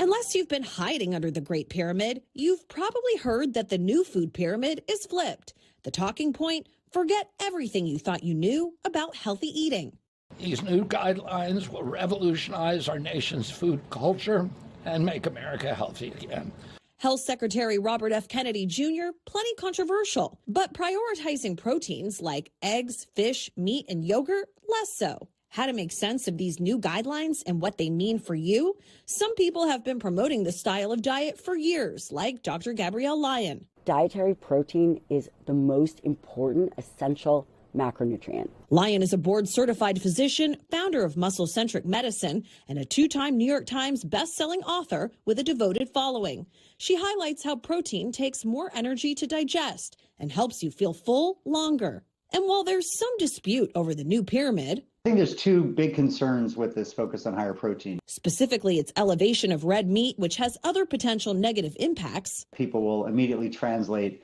Unless you've been hiding under the Great Pyramid, you've probably heard that the new food pyramid is flipped. The talking point: forget everything you thought you knew about healthy eating. These new guidelines will revolutionize our nation's food culture and make America healthy again. Health Secretary Robert F. Kennedy Jr., plenty controversial, but prioritizing proteins like eggs, fish, meat, and yogurt, less so. How to make sense of these new guidelines and what they mean for you? Some people have been promoting this style of diet for years, like Dr. Gabrielle Lyon. Dietary protein is the most important essential macronutrient. Lyon is a board-certified physician, founder of muscle-centric medicine, and a two-time New York Times best-selling author with a devoted following. She highlights how protein takes more energy to digest and helps you feel full longer. And while there's some dispute over the new pyramid, I think there's two big concerns with this focus on higher protein. Specifically, its elevation of red meat, which has other potential negative impacts. People will immediately translate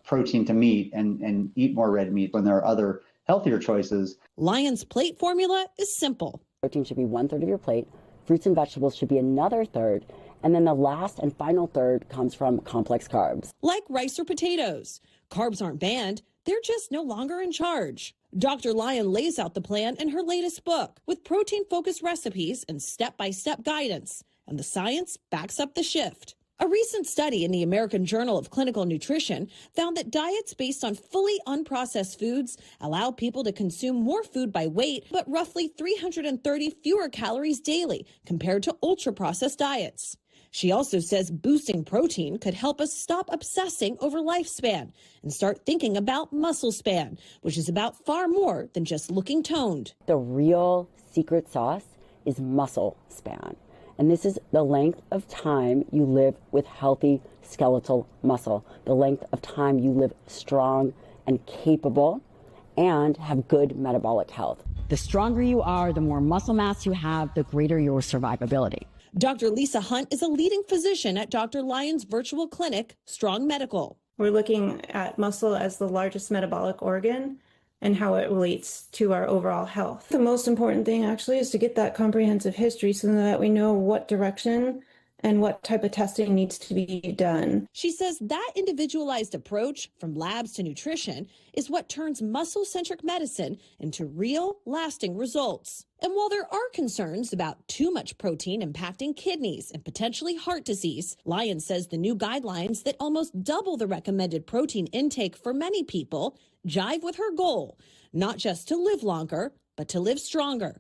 protein to meat and eat more red meat when there are other healthier choices. Lyon's plate formula is simple. Protein should be 1/3 of your plate. Fruits and vegetables should be another third. And then the last and final third comes from complex carbs. Like rice or potatoes. Carbs aren't banned. They're just no longer in charge. Dr. Lyon lays out the plan in her latest book with protein-focused recipes and step-by-step guidance. And the science backs up the shift. A recent study in the American Journal of Clinical Nutrition found that diets based on fully unprocessed foods allow people to consume more food by weight, but roughly 330 fewer calories daily compared to ultra-processed diets. She also says boosting protein could help us stop obsessing over lifespan and start thinking about muscle span, which is about far more than just looking toned. The real secret sauce is muscle span. And this is the length of time you live with healthy skeletal muscle, the length of time you live strong and capable and have good metabolic health. The stronger you are, the more muscle mass you have, the greater your survivability. Dr. Lisa Hunt is a leading physician at Dr. Lyon's virtual clinic, Strong Medical. We're looking at muscle as the largest metabolic organ and how it relates to our overall health. The most important thing actually is to get that comprehensive history so that we know what direction and what type of testing needs to be done. She says that individualized approach from labs to nutrition is what turns muscle-centric medicine into real, lasting results. And while there are concerns about too much protein impacting kidneys and potentially heart disease, Lyon says the new guidelines that almost double the recommended protein intake for many people jive with her goal, not just to live longer, but to live stronger.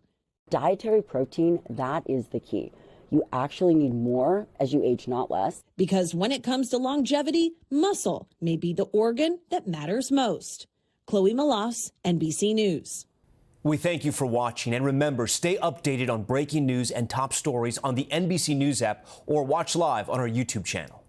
Dietary protein, that is the key. You actually need more as you age, not less. Because when it comes to longevity, muscle may be the organ that matters most. Chloe Melas, NBC News. We thank you for watching, and remember, stay updated on breaking news and top stories on the NBC News app or watch live on our YouTube channel.